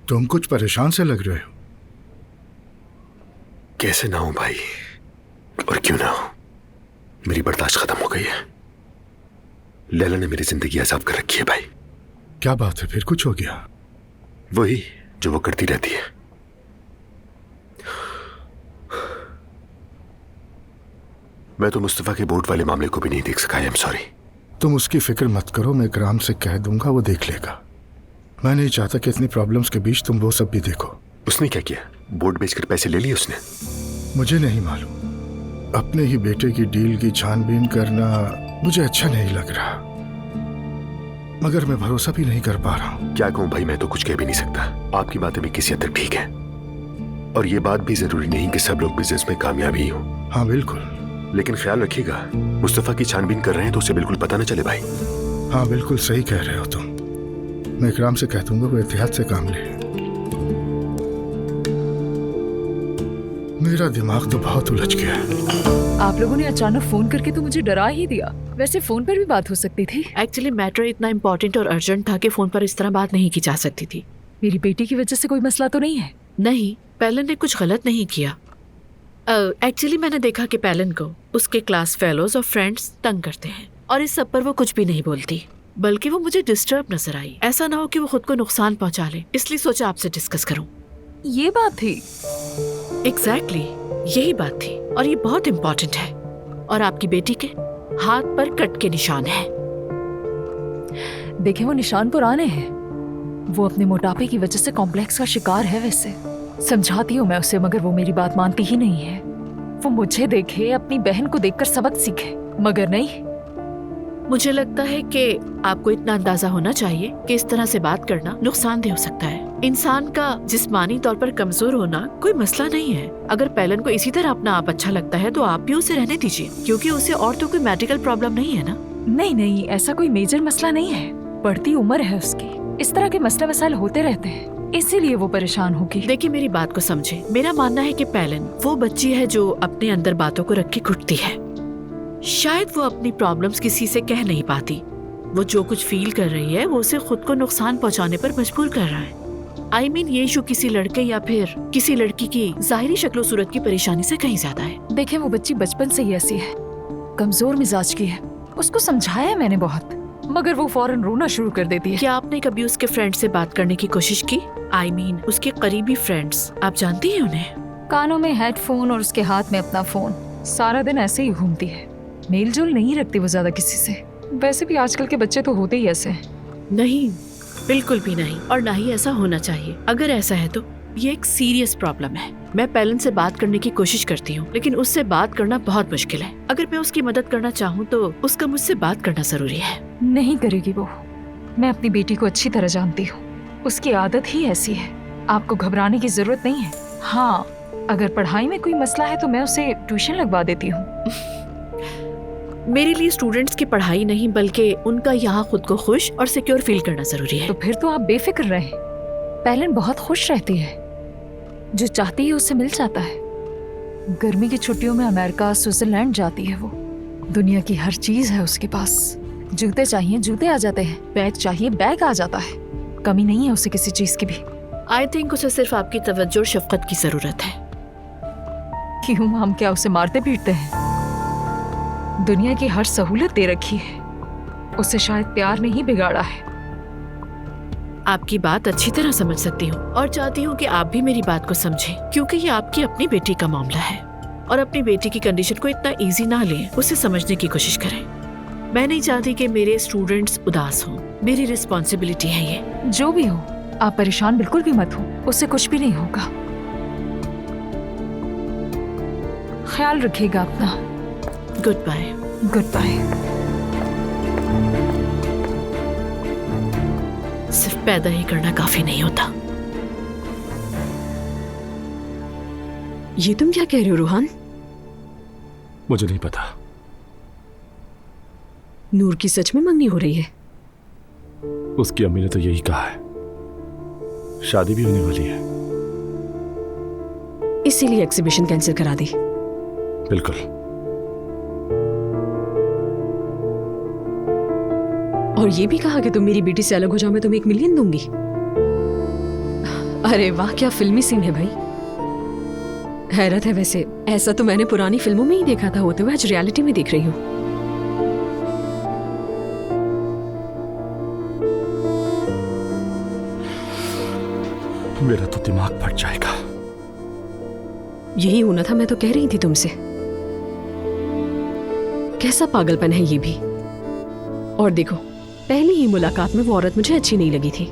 तुम कुछ परेशान से लग रहे हो। कैसे ना हो भाई, और क्यों ना हो, मेरी बर्दाश्त खत्म हो गई है। लैला ने मेरी जिंदगी अजाब कर रखी है भाई। क्या बात है, फिर कुछ हो गया? वही जो वो करती रहती है। मैं तो मुस्तफा के बोर्ड वाले मामले को भी नहीं देख सका। I am sorry. तुम उसकी फिक्र मत करो, मैं इकराम से कह दूंगा, वो देख लेगा। मैं नहीं चाहता कि इतनी प्रॉब्लम्स के बीच तुम वो सब भी देखो। उसने क्या किया? बोर्ड बेचकर पैसे ले लिए उसने? मुझे नहीं मालूम। अपने ही बेटे की डील की छानबीन करना मुझे अच्छा नहीं लग रहा, मगर मैं भरोसा भी नहीं कर पा रहा हूँ। क्या कहूँ भाई, मैं तो कुछ कह भी नहीं सकता। आपकी बातें भी किसी हद तक ठीक है, और ये बात भी जरूरी नहीं कि सब लोग बिजनेस में कामयाब ही हो। हाँ बिल्कुल, लेकिन ख्याल रखिएगा, मुस्तफा की छानबीन कर रहे हैं तो उसे बिल्कुल पता न चले भाई। हाँ बिल्कुल सही कह रहे हो तुम। मैं इकराम से कह दूंगा वो एहतियात से काम ले। मेरा दिमाग तो बहुत उलझ गया है। आप लोगों ने अचानक फोन करके तो मुझे डरा ही दिया। वैसे फोन पर भी बात हो सकती थी। एक्चुअली मैटर इतना इम्पोर्टेंट और अर्जेंट था कि फोन पर इस तरह बात नहीं की जा सकती थी। मेरी बेटी की वजह से कोई मसला तो नहीं है? नहीं, पैलन ने कुछ गलत नहीं किया। एक्चुअली मैंने देखा कि पैलन को उसके क्लास फेलोज और फ्रेंड्स तंग करते हैं, और इस सब पर वो कुछ भी नहीं बोलती, बल्कि वो मुझे डिस्टर्ब नजर आई। ऐसा ना हो कि वो खुद को नुकसान पहुंचा ले, इसलिए सोचा आपसे डिस्कस करूं। ये बात थी? एग्जैक्टली, यही बात थी, और ये बहुत इम्पोर्टेंट है। और आपकी बेटी के हाथ पर कट के निशान है। देखे, वो निशान पुराने हैं। वो अपने मोटापे की वजह से कॉम्प्लेक्स का शिकार है। वैसे समझाती हूँ मैं उसे, मगर वो मेरी बात मानती ही नहीं है। वो मुझे देखे, अपनी बहन को देखकर सबक सीखे, मगर नहीं। मुझे लगता है कि आपको इतना अंदाजा होना चाहिए कि इस तरह से बात करना नुकसानदेह हो सकता है। इंसान का जिस्मानी तौर पर कमजोर होना कोई मसला नहीं है। अगर पैलन को इसी तरह अपना आप अच्छा लगता है तो आप भी उसे रहने दीजिए, क्योंकि उसे और तो कोई मेडिकल प्रॉब्लम नहीं है ना। नहीं नहीं, ऐसा कोई मेजर मसला नहीं है। बढ़ती उम्र है उसकी, इस तरह के मसले मसाइल होते रहते हैं, इसीलिए वो परेशान होगी। देखिए, मेरी बात को समझे। मेरा मानना है कि पैलन वो बच्ची है जो अपने अंदर बातों को रख के घुटती है। शायद वो अपनी प्रॉब्लम्स किसी से कह नहीं पाती। वो जो कुछ फील कर रही है वो उसे खुद को नुकसान पहुंचाने पर मजबूर कर रहा है। आई मीन, ये इशू किसी लड़के या फिर किसी लड़की की जाहिरी शक्लो सूरत की परेशानी से कहीं ज्यादा है। देखें, वो बच्ची बचपन से ही ऐसी है, कमजोर मिजाज की है। उसको समझाया है मैंने बहुत, मगर वो फौरन रोना शुरू कर देती है। क्या आपने कभी उसके फ्रेंड से बात करने की कोशिश की? आई मीन, उसके करीबी फ्रेंड्स, आप जानती हैं उन्हें? कानों में हेडफोन और उसके हाथ में अपना फोन, सारा दिन ऐसे ही घूमती है। मेल जोल नहीं रखती वो ज्यादा किसी से। वैसे भी आजकल के बच्चे तो होते ही ऐसे हैं। नहीं, बिल्कुल भी नहीं, और ना ही ऐसा होना चाहिए। अगर ऐसा है तो ये एक सीरियस प्रॉब्लम है। मैं पैलन से बात करने की कोशिश करती हूँ, लेकिन उससे बात करना बहुत मुश्किल है। अगर मैं उसकी मदद करना चाहूँ तो उसका मुझसे बात करना जरूरी है। नहीं करेगी वो। मैं अपनी बेटी को अच्छी तरह जानती हूँ, उसकी आदत ही ऐसी है। आपको घबराने की जरूरत नहीं है। हाँ, अगर पढ़ाई में कोई मसला है तो मैं उसे ट्यूशन लगवा देती हूँ। मेरे लिए स्टूडेंट्स की पढ़ाई नहीं, बल्कि उनका यहाँ खुद को खुश और सिक्योर फील करना जरूरी है। तो फिर तो आप बेफिक्र रहें। पैलन बहुत खुश रहती है, जो चाहती है उससे मिल जाता है। गर्मी की छुट्टियों में अमेरिका, स्विट्जरलैंड जाती है वो। दुनिया की हर चीज है उसके पास। जूते चाहिए जूते आ जाते हैं, बैग चाहिए बैग आ जाता है। कमी नहीं है उसे किसी चीज की भी। आई थिंक उसे सिर्फ आपकी तवज्जो और शफकत की जरूरत है। क्यों, हम क्या उसे मारते पीटते हैं? दुनिया की हर सहूलत दे रखी है, उसे शायद प्यार ने ही बिगाड़ा है। आपकी बात अच्छी तरह समझ सकती हूँ, और चाहती हूँ कि आप भी मेरी बात को समझें, क्योंकि ये आपकी अपनी बेटी का मामला है। और अपनी बेटी की कंडीशन को इतना इजी ना लें, उसे समझने की कोशिश करें। मैं नहीं चाहती कि मेरे स्टूडेंट्स उदास हों। मेरी रिस्पॉन्सिबिलिटी है ये। जो भी हो, आप परेशान बिल्कुल भी मत हो, उससे कुछ भी नहीं होगा। ख्याल रखिएगा अपना। Good bye. Good bye. सिर्फ पैदा ही करना काफी नहीं होता। ये तुम क्या कह रहे हो रोहान? मुझे नहीं पता। नूर की सच में मंगनी हो रही है? उसकी अम्मी ने तो यही कहा है। शादी भी होने वाली है। इसीलिए एग्जीबिशन कैंसिल करा दी? बिल्कुल। और ये भी कहा कि तुम मेरी बेटी से अलग हो जाओ, मैं तुम्हें 1 मिलियन दूंगी। अरे वाह, क्या फिल्मी सीन है भाई। हैरत है वैसे, ऐसा तो मैंने पुरानी फिल्मों में ही देखा था होते हुए, आज रियलिटी में देख रही हूँ। मेरा तो दिमाग फट जाएगा। यही होना था, मैं तो कह रही थी तुमसे। कैसा पागलपन है ये भी। और देखो, पहली ही मुलाकात में वो औरत मुझे अच्छी नहीं लगी थी,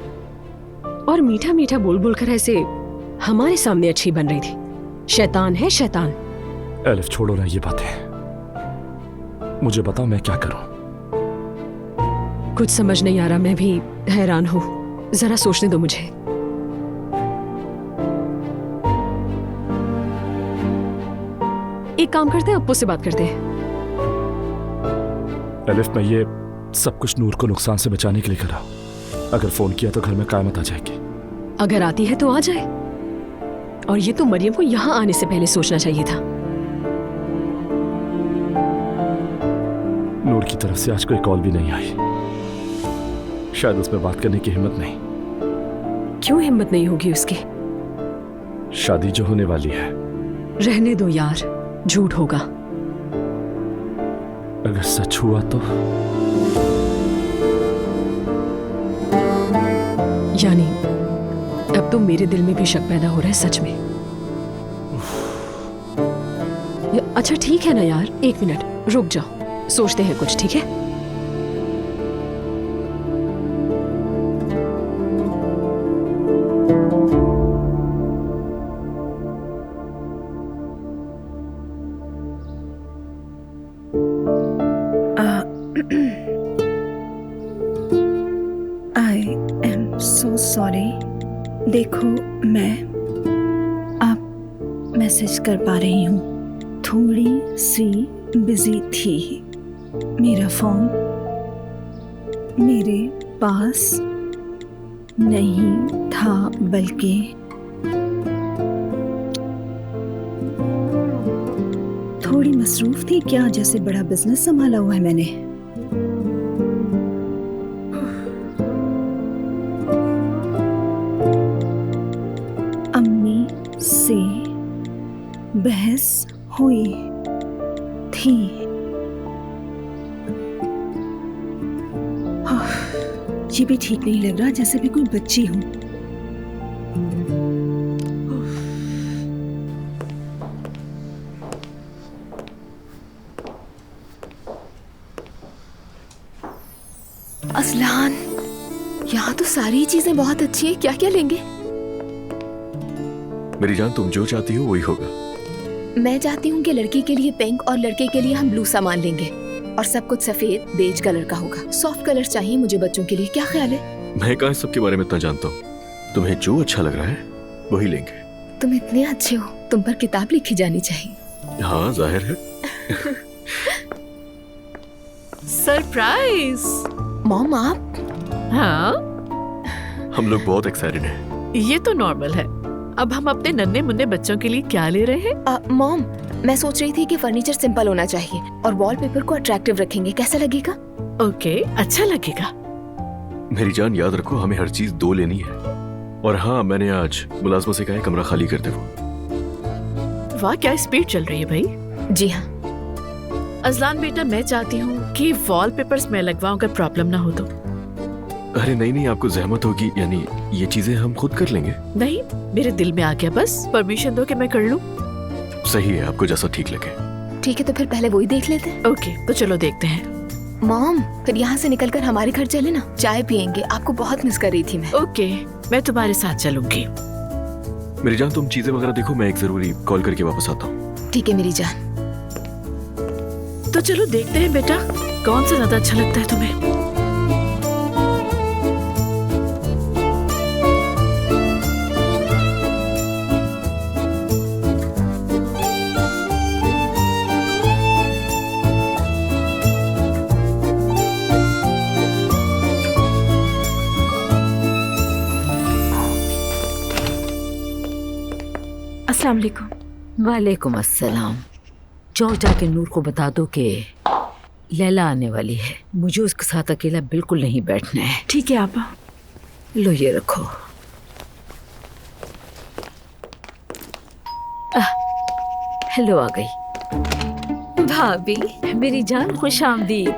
और मीठा मीठा बोल बोल कर ऐसे हमारे सामने अच्छी बन रही थी। शैतान है शैतान। एलिफ छोड़ो ना ये बातें, मुझे बताओ मैं क्या करूं। कुछ समझ नहीं आ रहा, मैं भी हैरान हूं। जरा सोचने दो मुझे। एक काम करते हैं, अप्पू से बात करते हैं। एलिफ, मैं ये सब कुछ नूर को नुकसान से बचाने के लिए करा। अगर फोन किया तो घर में कायमत आ जाएगी। अगर आती है तो आ जाए, और ये तो मरियम को यहाँ आने से पहले सोचना चाहिए था। नूर की तरफ से आज कोई कॉल भी नहीं आई। शायद उसमें बात करने की हिम्मत नहीं। क्यों हिम्मत नहीं होगी उसकी? शादी जो होने वाली है। रहने दो यार, झूठ होगा। अगर सच हुआ तो? यानी अब तो मेरे दिल में भी शक पैदा हो रहा है सच में। अच्छा ठीक है ना यार, 1 मिनट रुक जाओ, सोचते हैं कुछ, ठीक है? I am so sorry. देखो, मैं अब मैसेज कर पा रही हूँ, थोड़ी सी बिजी थी। मेरा फोन मेरे पास नहीं था, बल्कि थोड़ी मसरूफ थी। क्या जैसे बड़ा बिजनेस संभाला हुआ है मैंने। अम्मी से बहस हुई थी। ये भी ठीक नहीं लग रहा, जैसे मैं कोई बच्ची हूं। असलान, यहाँ तो सारी चीजें बहुत अच्छी हैं। क्या क्या लेंगे? मेरी जान, तुम जो चाहती हो वही होगा। मैं चाहती हूँ कि लड़की के लिए पिंक और लड़के के लिए हम ब्लू सामान लेंगे, और सब कुछ सफेद बेज कलर का होगा। सॉफ्ट कलर चाहिए मुझे बच्चों के लिए। क्या ख्याल है? मैं कहाँ सबके बारे में इतना जानता हूँ। तुम्हें जो अच्छा लग रहा है वही लेंगे। तुम इतने अच्छे हो, तुम पर किताब लिखी जानी चाहिए। हाँ, जाहिर है। सरप्राइज। मॉम, आप? हाँ, हम लोग बहुत एक्साइटेड हैं। ये तो नॉर्मल है। अब हम अपने नन्हे मुन्ने बच्चों के लिए क्या ले रहे हैं? मॉम, मैं सोच रही थी कि फर्नीचर सिंपल होना चाहिए और वॉलपेपर को अट्रैक्टिव रखेंगे। कैसा लगेगा? ओके, अच्छा लगेगा। मेरी जान, याद रखो हमें हर चीज 2 लेनी है। और हाँ, मैंने आज मुलाजमा से कहा है कमरा खाली कर दे वो। वाह, क्या स्पीड चल रही है भाई। जी हाँ। अजलान बेटा, मैं चाहती हूँ कि वॉलपेपर्स मैं लगवाऊं, अगर प्रॉब्लम ना हो तो। अरे नहीं नहीं, आपको जहमत होगी, यानी ये चीजें हम खुद कर लेंगे। नहीं, मेरे दिल में आ गया, बस परमिशन दो कि मैं कर लूं। सही है, आपको जैसा ठीक लगे। ठीक है, तो फिर पहले वही देख लेते हैं। ओके, तो चलो देखते हैं। मॉम, फिर यहाँ से निकलकर हमारे घर चले ना, चाय पियेंगे। आपको बहुत मिस कर रही थी मैं। ओके, मैं तुम्हारे साथ चलूंगी। मेरी जान, तुम चीजें वगैरह देखो, मैं एक जरूरी कॉल करके वापस आता हूँ। ठीक है मेरी जान। तो चलो देखते हैं बेटा, कौन सा ज्यादा अच्छा लगता है तुम्हें। अस्सलाम वालेकुम। वालेकुम अस्सलाम। जाओ जाके नूर को बता दो कि लैला आने वाली है। मुझे उसके साथ अकेला बिल्कुल नहीं बैठना है। ठीक है आपा। लो ये रखो। हेलो आ गई भाभी मेरी जान, खुश आमदीद।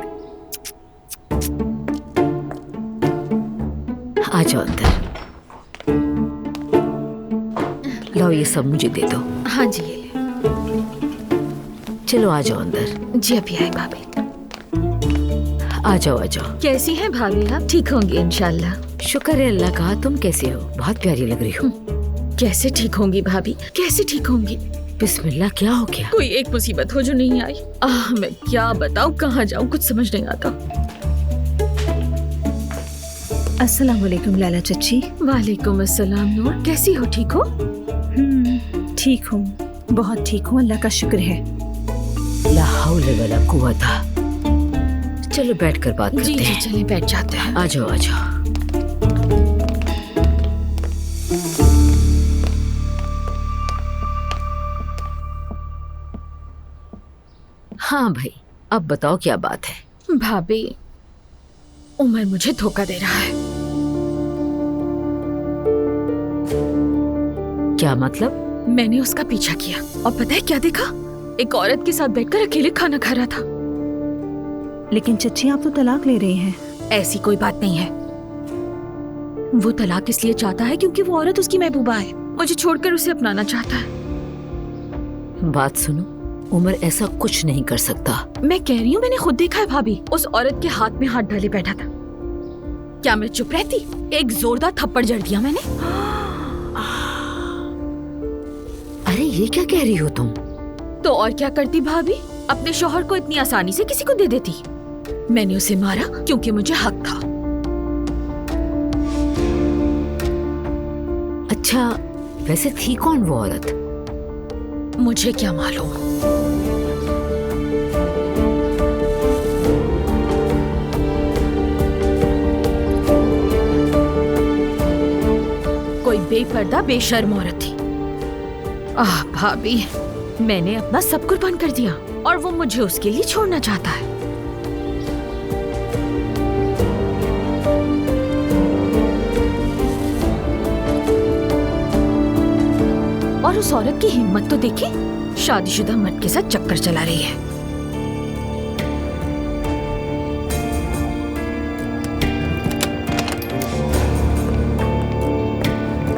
आ जाओ अंदर। लो ये सब मुझे दे दो। हाँ जी ये ले। चलो आ जाओ अंदर। जी अभी आए भाभी। आ जाओ आ जाओ। कैसी हैं भाभी आप? ठीक होंगी इंशाल्लाह। शुक्र है अल्लाह का। तुम कैसे हो? बहुत प्यारी लग रही हो। कैसे ठीक होंगी भाभी, कैसे ठीक होंगी? बिस्मिल्लाह, क्या हो गया? कोई एक मुसीबत हो जो नहीं आई। मैं क्या बताऊं, कहाँ जाऊं, कुछ समझ नहीं आता। अस्सलाम वालेकुम लैला चच्ची। वालेकुम अस्सलाम नूर, कैसी हो? ठीक हो? ठीक हूँ, बहुत ठीक हूँ, अल्लाह का शुक्र है। ला हौले वला कुव्वता। चलो बैठकर बात करते जी जी हैं। चलिए बैठ जाते हैं। आ जाओ आ जाओ। हाँ भाई, अब बताओ क्या बात है? भाभी उमर मुझे धोखा दे रहा है। क्या मतलब? मैंने उसका पीछा किया और पता है क्या देखा? एक औरत के साथ बैठकर अकेले खाना खा रहा था। लेकिन चच्ची आप तो तलाक ले रही हैं। ऐसी कोई बात नहीं है। वो तलाक इसलिए चाहता है क्योंकि वो औरत उसकी महबूबा है, मुझे छोड़कर उसे अपनाना चाहता है। बात सुनो, उमर ऐसा कुछ नहीं कर सकता। मैं कह रही हूँ, मैंने खुद देखा है भाभी, उस औरत के हाथ में हाथ डाले बैठा था। क्या मैं चुप रहती? एक जोरदार थप्पड़ जड़ दिया मैंने। अरे ये क्या कह रही हो तुम? तो और क्या करती भाभी, अपने शौहर को इतनी आसानी से किसी को दे देती। मैंने उसे मारा क्योंकि मुझे हक था। अच्छा, वैसे थी कौन वो औरत? मुझे क्या मालूम। कोई बेपर्दा बेशर्म औरत थी। भाभी, मैंने अपना सब कुर्बान कर दिया और वो मुझे उसके लिए छोड़ना चाहता है। और उस औरत की हिम्मत तो देखी, शादीशुदा मर्द के साथ चक्कर चला रही है।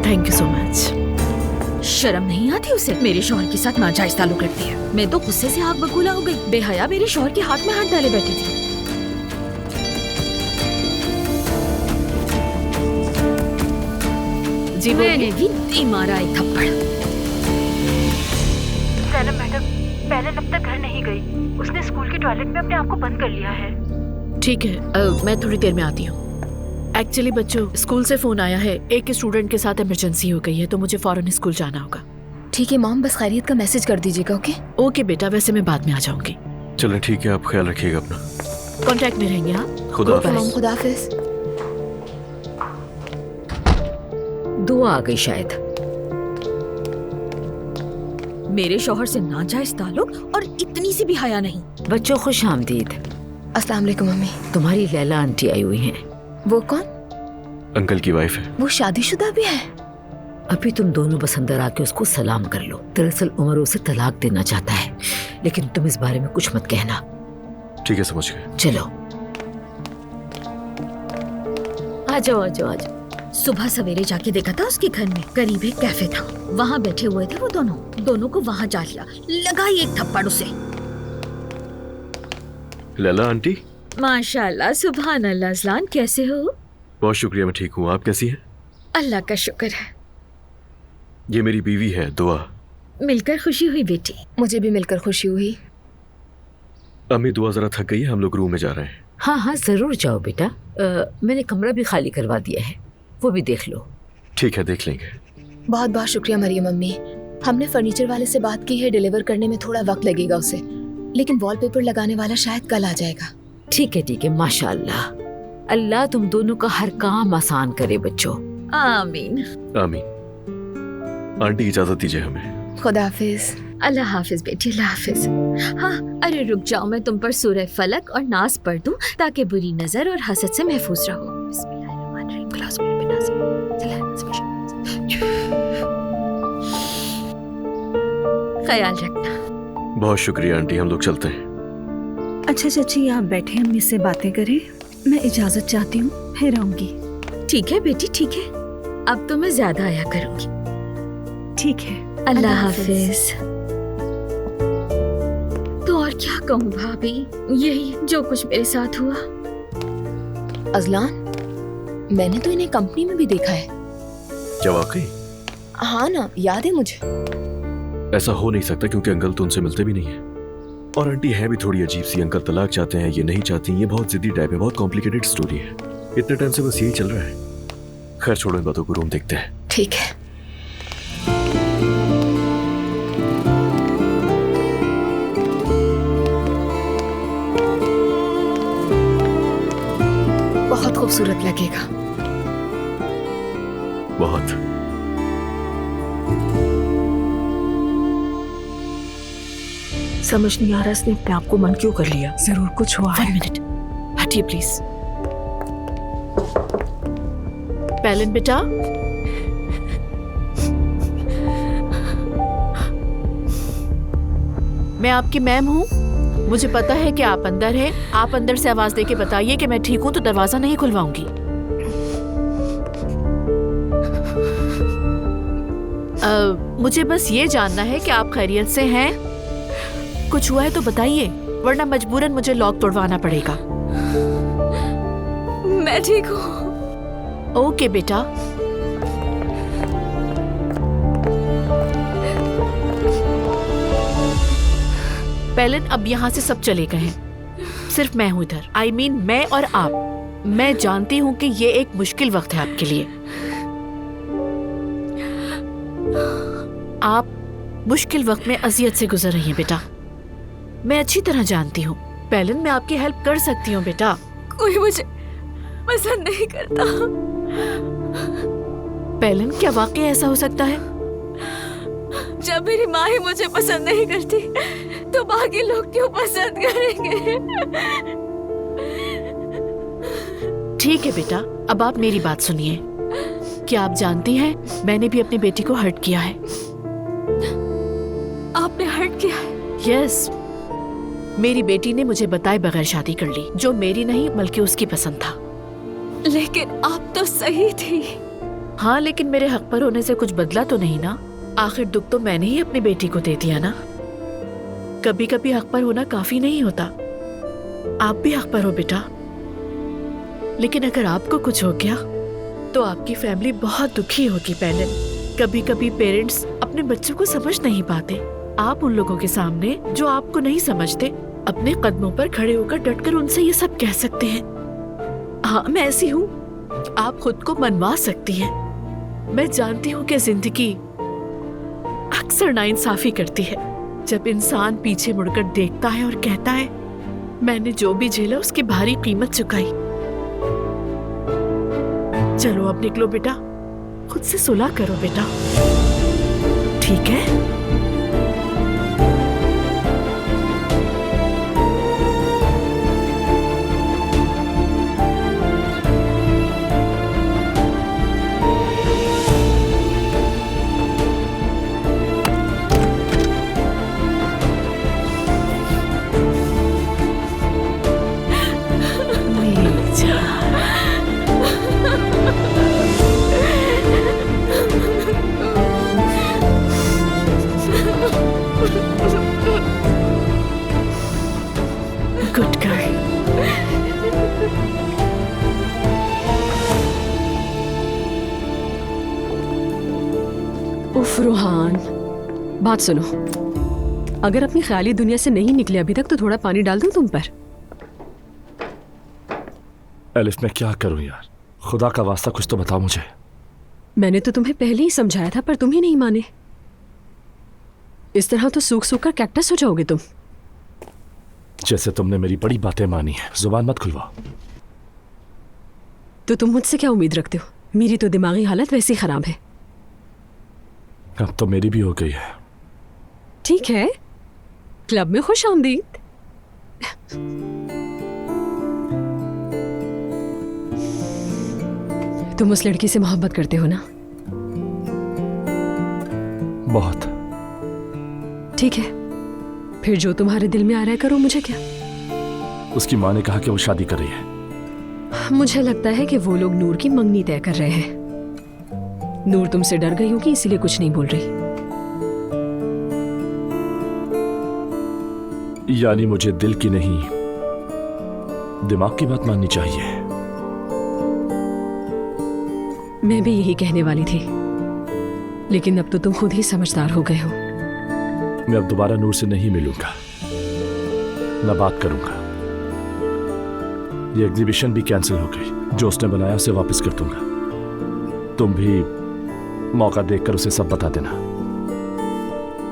Thank you so much. शर्म नहीं आती उसे? मेरे शौहर के साथ नाजायज ताल्लुक रखती है। मैं तो गुस्से से आग बबूला हो गई। बेहया मेरे शौहर के हाथ में हाथ डाले बैठी थी। जी मैंने भी दे मारा एक थप्पड़। सैनम मैडम, पहले अब तक घर नहीं गई। उसने स्कूल के टॉयलेट में अपने आप को बंद कर लिया है। ठीक है, मैं थोड़ी देर में आती हूँ। एक्चुअली बच्चों, स्कूल से फोन आया है, एक स्टूडेंट के साथ इमरजेंसी हो गई है, तो मुझे फौरन स्कूल जाना होगा। ठीक है मॉम, बस खैरियत का मैसेज कर दीजिएगा। ओके ओके बेटा, वैसे मैं बाद में आ जाऊंगी। चलें ठीक है, आप ख्याल रखिएगा अपना। कांटेक्ट में रहेंगे आप। खुदा ओके हाफिज। मॉम, खुदा हाफिज। दुआ आ गई शायद। मेरे शौहर से नाजायज ताल्लुक और इतनी सी भी हया नहीं। बच्चों खुश आमदीद। अस्सलाम वालेकुम मम्मी। तुम्हारी लैला आंटी आई हुई हैं। वो कौन? अंकल की वाइफ है। वो शादीशुदा भी है? अभी तुम दोनों बस अंदर आके उसको सलाम कर लो। दरअसल उमर उसे तलाक देना चाहता है, लेकिन तुम इस बारे में कुछ मत कहना। ठीक है, समझ गए। चलो आ जाओ आ जाओ आ जाओ। सुबह सवेरे जाके देखा था उसके घर में करीब एक कैफे था, वहाँ बैठे हुए थे वो दोनों को वहाँ जा लिया, लगाई एक थप्पड़ उसे। लैला आंटी। माशाल्लाह, सुभान अल्लाह। अज़लान, कैसे हो? बहुत शुक्रिया, मैं ठीक हूँ। आप कैसी हैं? अल्लाह का शुक्र है। ये मेरी बीवी है दुआ। मिलकर खुशी हुई बेटी। मुझे भी मिलकर खुशी हुई। अम्मी दुआ जरा थक गई है, हम लोग रूम में जा रहे हैं। हाँ हाँ जरूर जाओ बेटा। मैंने कमरा भी खाली करवा दिया है, वो भी देख लो। ठीक है, देख लेंगे। बहुत बहुत शुक्रिया मरियम अम्मी। हमने फर्नीचर वाले से बात की है, डिलीवर करने में थोड़ा वक्त लगेगा उसे, लेकिन वॉलपेपर लगाने वाला शायद कल आ जाएगा। ठीक है, माशाल्लाह। अल्लाह तुम दोनों का हर काम आसान करे बच्चों। आमीन। आमीन। आंटी इजाजत दीजिए हमें। खुदा हाफिज। अल्लाह हाफिज बेटी, अल्लाह हाफिज। हाँ, अरे रुक जाओ, मैं तुम पर सूरह फलक और नास पढ़ दूं ताकि बुरी नजर और हसद से महफूज रहो। ख्याल रखना। बहुत शुक्रिया आंटी, हम लोग चलते हैं। अच्छा चाची, आप बैठे, हम इससे बातें करें। मैं इजाजत चाहती हूँ, फिर आऊंगी। ठीक है बेटी, ठीक है। अब तो मैं ज्यादा आया करूंगी। ठीक है, अल्लाह हाफिज। तो और क्या कहूँ भाभी, यही जो कुछ मेरे साथ हुआ। अजलान, मैंने तो इन्हें कंपनी में भी देखा है। क्या वाकई? हाँ ना, याद है मुझे। ऐसा हो नहीं सकता क्योंकि अंकल तो उनसे मिलते भी नहीं है। और आंटी है भी थोड़ी अजीब सी। अंकल तलाक चाहते हैं, ये नहीं चाहती। ये बहुत जिद्दी टाइप है, बहुत कॉम्प्लिकेटेड स्टोरी है। इतने टाइम से बस यही चल रहा है। खैर छोड़ो इन बातों को, रूम देखते हैं। ठीक है। बहुत खूबसूरत लगेगा। बहुत। समझ नहीं आ रहा इसने अपने आप को मन क्यों कर लिया। जरूर कुछ हुआ है। 1 मिनट, हटिए प्लीज। पैलन बेटा, मैं आपकी मैम हूँ। मुझे पता है कि आप अंदर हैं। आप अंदर से आवाज देके बताइए कि मैं ठीक हूँ तो दरवाजा नहीं खुलवाऊंगी। मुझे बस ये जानना है कि आप खैरियत से हैं। कुछ हुआ है तो बताइए, वरना मजबूरन मुझे लॉक तोड़वाना पड़ेगा। मैं ठीक हूँ। ओके बेटा। पैलन, अब यहाँ से सब चले गए हैं, सिर्फ मैं हूँ इधर। I mean, मैं और आप। मैं जानती हूँ कि ये एक मुश्किल वक्त है आपके लिए। आप मुश्किल वक्त में अजियत से गुजर रही हैं बेटा, मैं अच्छी तरह जानती हूँ। पैलन, मैं आपकी हेल्प कर सकती हूँ बेटा। कोई मुझे पसंद नहीं करता। पैलन, क्या वाकई ऐसा हो सकता है? जब मेरी माँ ही मुझे पसंद नहीं करती तो बाकी लोग क्यों पसंद करेंगे? ठीक है बेटा, अब आप मेरी बात सुनिए। क्या आप जानती हैं, मैंने भी अपनी बेटी को हर्ट किया है। आपने हर्ट किया है? यस, मेरी बेटी ने मुझे बताए बगैर शादी कर ली, जो मेरी नहीं बल्कि उसकी पसंद था। लेकिन आप तो सही थी। हाँ, लेकिन मेरे हक पर होने से कुछ बदला तो नहीं ना। आखिर दुख तो मैंने ही अपनी बेटी को दे दिया ना। कभी कभी हक पर होना काफी नहीं होता। आप भी हक पर हो बेटा। लेकिन अगर आपको कुछ हो गया तो आपकी फैमिली बहुत दुखी होगी। पैलन, कभी कभी पेरेंट्स अपने बच्चों को समझ नहीं पाते। आप उन लोगों के सामने जो आपको नहीं समझते अपने कदमों पर खड़े होकर डटकर उनसे ये सब कह सकते हैं। हाँ, मैं ऐसी हूँ, आप खुद को मनवा सकती हैं। मैं जानती हूँ कि जिंदगी अक्सर नाइंसाफी करती है। जब इंसान पीछे मुड़कर देखता है और कहता है मैंने जो भी झेला उसकी भारी कीमत चुकाई। चलो अब निकलो बेटा, खुद से सुलह करो बेटा, ठीक है? Good girl. उफ रूहान, बात सुनो। अगर अपनी ख्याली दुनिया से नहीं निकले अभी तक तो थोड़ा पानी डाल दूं तुम पर। एलिफ, मैं क्या करूं यार? खुदा का वास्ता कुछ तो बताओ मुझे। मैंने तो तुम्हें पहले ही समझाया था पर तुम ही नहीं माने। इस तरह तो सूख सूख कर कैक्टस हो जाओगे तुम। जैसे तुमने मेरी बड़ी बातें मानी है, जुबान मत खुलवाओ। तो तुम मुझसे क्या उम्मीद रखते हो? मेरी तो दिमागी हालत वैसी खराब है। अब तो मेरी भी हो गई है। ठीक है, क्लब में खुश आमदीद। तुम उस लड़की से मोहब्बत करते हो ना? बहुत। ठीक है, फिर जो तुम्हारे दिल में आ रहा है करो, मुझे क्या। उसकी माँ ने कहा कि वो शादी कर रही है। मुझे लगता है कि वो लोग नूर की मंगनी तय कर रहे हैं। नूर तुमसे डर गई होगी इसीलिए कुछ नहीं बोल रही। यानी मुझे दिल की नहीं दिमाग की बात माननी चाहिए। मैं भी यही कहने वाली थी, लेकिन अब तो तुम खुद ही समझदार हो गए हो। मैं अब दोबारा नूर से नहीं मिलूंगा, ना बात करूंगा। ये एग्जीबिशन भी कैंसिल हो गई। जो उसने बनाया उसे वापस कर दूंगा। तुम भी मौका देखकर उसे सब बता देना।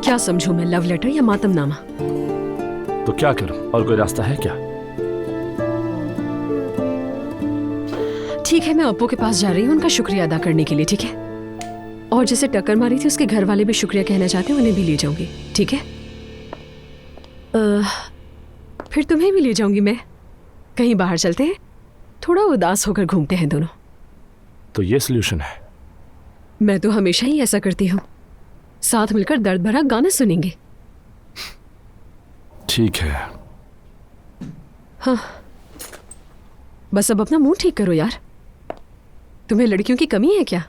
क्या समझू मैं, लव लेटर या मातमनामा? तो क्या करूं, और कोई रास्ता है क्या? ठीक है, मैं अप्पू के पास जा रही हूँ उनका शुक्रिया अदा करने के लिए, ठीक है? और जिसे टक्कर मारी थी उसके घर वाले भी शुक्रिया कहना चाहते हैं, उन्हें भी ले जाऊंगी, ठीक है? फिर तुम्हें भी ले जाऊंगी मैं। कहीं बाहर चलते हैं, थोड़ा उदास होकर घूमते हैं दोनों। तो ये सॉल्यूशन है? मैं तो हमेशा ही ऐसा करती हूँ, साथ मिलकर दर्द भरा गाना सुनेंगे। ठीक है। हाँ, बस अब अपना मुंह ठीक करो यार। तुम्हें लड़कियों की कमी है क्या?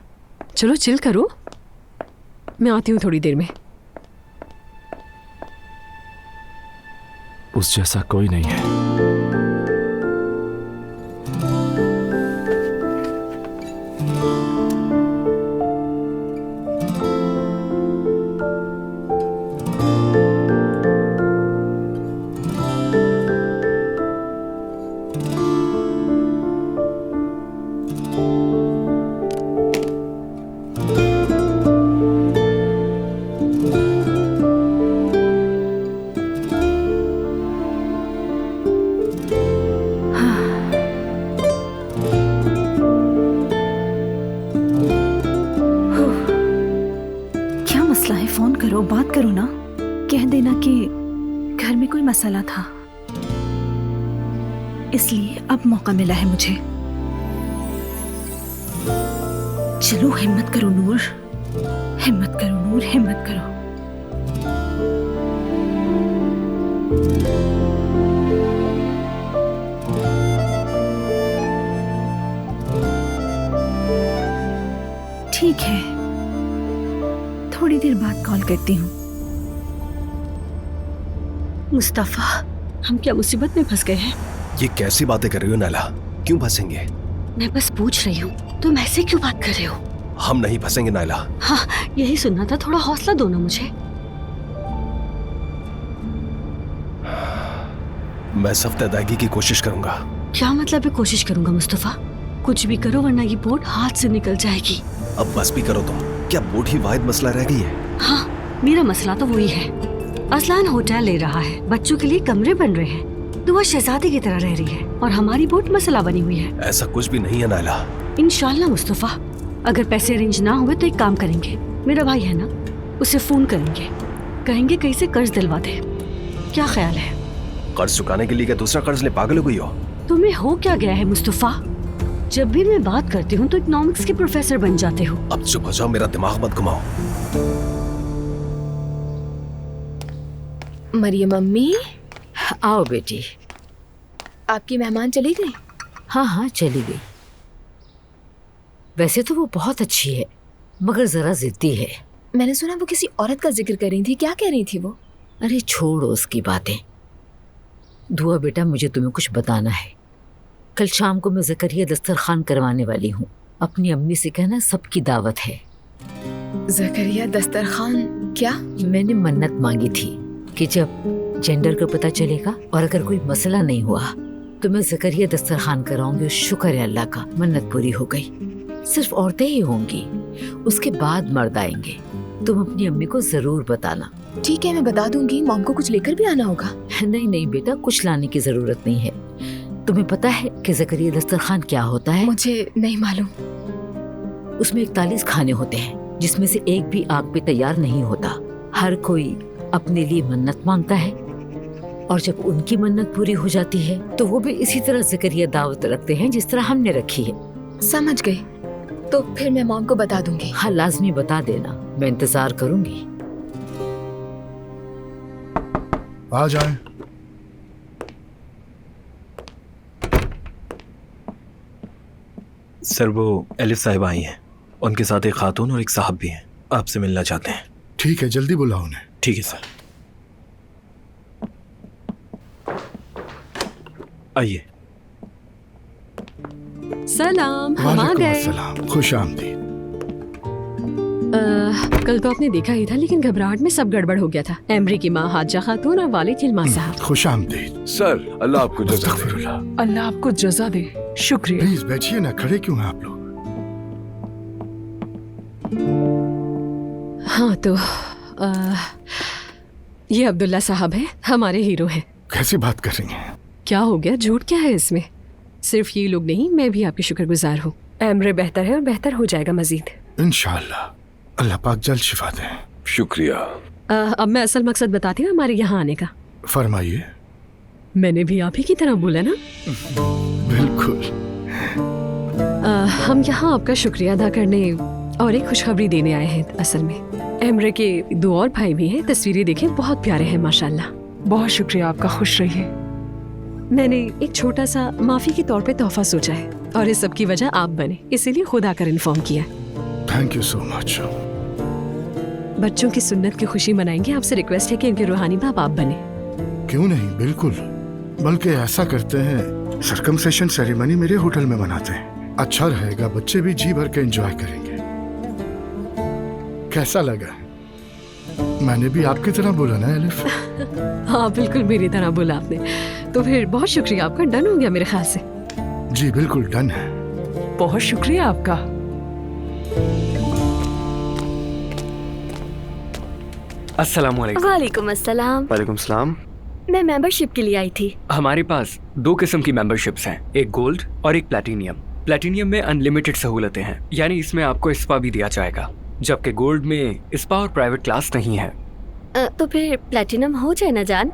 चलो चिल करो, मैं आती हूँ थोड़ी देर में। उस जैसा कोई नहीं है। फोन करो, बात करो ना। कह देना कि घर में कोई मसला था, इसलिए अब मौका मिला है मुझे। चलो हिम्मत करो नूर, हिम्मत करो नूर, हिम्मत करो। ठीक है, थोड़ी देर बाद कॉल करती हूँ। मुस्तफा, हम क्या मुसीबत में फंस गए हैं? ये कैसी बातें कर रही हो नाला? क्यों फंसेंगे? मैं बस पूछ रही हूँ, तुम ऐसे क्यों बात कर रहे हो? हम नहीं फंसेंगे नाला। हाँ, यही सुनना था, थोड़ा हौसला दो ना मुझे। मैं सख्त अदायगी की कोशिश करूंगा। क्या मतलब है कोशिश करूंगा मुस्तफा? कुछ भी करो वरना ये बोट हाथ से निकल जाएगी। अब बस भी करो तुम। क्या बोट ही वाहिद मसला रह गई है? हाँ, मेरा मसला तो वही है। असलान होटल ले रहा है, बच्चों के लिए कमरे बन रहे हैं, दुआ शहजादी की तरह रह रही है, और हमारी बोट मसला बनी हुई है। ऐसा कुछ भी नहीं है नाला। इंशाल्लाह मुस्तफा, अगर पैसे अरेंज ना हुए तो एक काम करेंगे, मेरा भाई है ना, उसे फोन करेंगे, कहेंगे कहीं से कर्ज दिलवा दे। क्या ख्याल है? कर्ज चुकाने के लिए क्या दूसरा कर्ज ले पागल हो गई हो? तुम्हें हो क्या गया है मुस्तफा? जब भी मैं बात करती हूँ तो इकोनॉमिक्स के प्रोफेसर बन जाते हो। अब चुप हो जाओ, मेरा दिमाग मत घुमाओ। मरियम अम्मी, आओ बेटी। आपकी मेहमान चली गई? हाँ हाँ चली गई। वैसे तो वो बहुत अच्छी है, मगर जरा जिद्दी है। मैंने सुना वो किसी औरत का जिक्र कर रही थी, क्या कह रही थी वो? अरे छोड़ो उसकी बातें। दुआ बेटा, मुझे तुम्हें कुछ बताना है। कल शाम को मैं ज़करिया दस्तरखान करवाने वाली हूँ। अपनी अम्मी से कहना सबकी दावत है। ज़करिया दस्तरखान? क्या? मैंने मन्नत मांगी थी कि जब जेंडर का पता चलेगा और अगर कोई मसला नहीं हुआ तो मैं ज़करिया दस्तरखान कराऊंगी। शुक्र है अल्लाह का, मन्नत पूरी हो गई। सिर्फ औरतें ही होंगी, उसके बाद मर्द आएंगे। तुम अपनी अम्मी को जरूर बताना। ठीक है, मैं बता दूंगी। मॉम को कुछ लेकर भी आना होगा? नहीं नहीं बेटा, कुछ लाने की जरूरत नहीं है। तुम्हें पता है कि ज़करिया दस्तरखान क्या होता है? मुझे नहीं मालूम। उसमें 41 खाने होते हैं, जिसमें से एक भी आग पे तैयार नहीं होता। हर कोई अपने लिए मन्नत मांगता है, और जब उनकी मन्नत पूरी हो जाती है तो वो भी इसी तरह ज़करिया दावत रखते हैं जिस तरह हमने रखी है। समझ गई, तो फिर मैं मॉम को बता दूंगी। हाँ लाजमी बता देना, मैं इंतजार करूंगी। आ जाएं। सर वो एलिफ साहिबा आई हैं, उनके साथ एक खातून और एक साहब भी हैं, आपसे मिलना चाहते हैं। ठीक है, जल्दी बुलाओ उन्हें। ठीक है सर, आइए। सलाम, हम आ वालेकुम गए। अस्सलाम, खुश आमदीद। कल तो आपने देखा ही था, लेकिन घबराहट में सब गड़बड़ हो गया था। एमरी की माँ हाजा खातून और वालिद हिल्मा साहब। खुश आमदीद। सर अल्लाह आपको जज़ा दे। अस्तगफिरुल्लाह। अल्लाह आपको जज़ा दे। शुक्रिया। प्लीज बैठिए ना, खड़े क्यों हैं आप लोग? हाँ तो ये अब्दुल्ला साहब हैं, हमारे हीरो हैं। कैसी बात कर रही हैं? क्या हो गया, झूठ क्या है इसमें? सिर्फ ये लोग नहीं, मैं भी आपकी शुक्रगुजार हूँ। एमरे बेहतर है और बेहतर हो जाएगा मजीद। इंशाअल्लाह, अल्लाह पाक जल्द शिफा दें। शुक्रिया। अब मैं असल मकसद बताती हूँ हमारे यहाँ आने का। फरमाइए। मैंने भी आप ही की तरह बोला ना। बिल्कुल। हम यहाँ आपका शुक्रिया अदा करने और एक खुशखबरी देने आए हैं। असल में एमरे के 2 और भाई भी हैं, तस्वीरें देखें, बहुत प्यारे हैं माशाल्लाह। बहुत शुक्रिया आपका, खुश रहिए। मैंने एक छोटा सा माफी के तौर पे तोहफा सोचा है और इस सब की वजह आप बने, इसीलिए खुद आकर इन्फॉर्म किया। Thank you so much. बच्चों की सुन्नत की खुशी मनाएंगे। आपसे रिक्वेस्ट है कि उनके रूहानी बाप आप बने। क्यों नहीं, बिल्कुल। बल्कि ऐसा करते हैं, सर्कमसेशन सेरेमनी मेरे होटल में मनाते हैं। अच्छा रहेगा, बच्चे भी जी भर के एंजॉय करेंगे। कैसा लगा? मैंने भी आपकी तरह बोला ना एलिफ? हाँ बिल्कुल मेरी तरह बोला आपने। तो फिर बहुत शुक्रिया आपका, डन हो गया मेरे ख्याल से। जी बिल्कुल डन है। बहुत शुक्रिया आपका। अस्सलामुअलैकुम। वालेकुम अस्सलाम। वालेकुम सलाम। मैं मेंबरशिप के लिए आई थी। हमारे पास 2 किस्म की मेंबरशिप्स हैं, एक गोल्ड और एक प्लैटिनियम। प्लैटिनियम में अनलिमिटेड सहूलतें हैं, यानी इसमें आपको स्पा भी दिया जाएगा, जबकि गोल्ड में स्पा और प्राइवेट क्लास नहीं है। तो फिर प्लैटिनम हो जाए ना जान?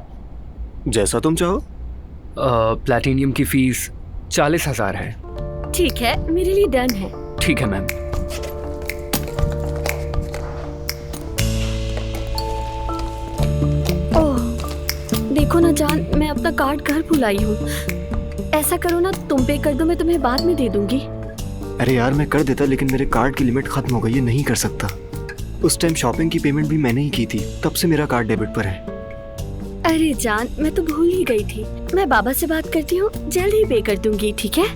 जैसा तुम चाहो। प्लैटिनियम की फीस 40,000 है। ठीक है, मेरे लिए डन है। ठीक है मैम। ओह देखो ना जान, मैं अपना कार्ड घर भुलाई हूँ। ऐसा करो ना, तुम पे कर दो, मैं तुम्हें बाद में दे दूंगी। अरे यार मैं कर देता, लेकिन मेरे कार्ड की लिमिट खत्म हो गई है, नहीं कर सकता। उस टाइम शॉपिंग की पेमेंट भी मैंने ही की थी, तब से मेरा कार्ड डेबिट पर है। अरे जान, मैं तो भूल ही गई थी। मैं बाबा से बात करती हूँ, जल्द ही पे कर दूंगी, ठीक है?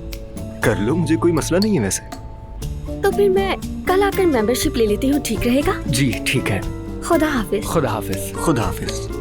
कर लो, मुझे कोई मसला नहीं है वैसे। तो फिर मैं कल आकर मेंबरशिप ले लेती हूँ, ठीक रहेगा? जी ठीक है। खुदा हाफिज। खुदा हाफिज। खुदा हाफिज।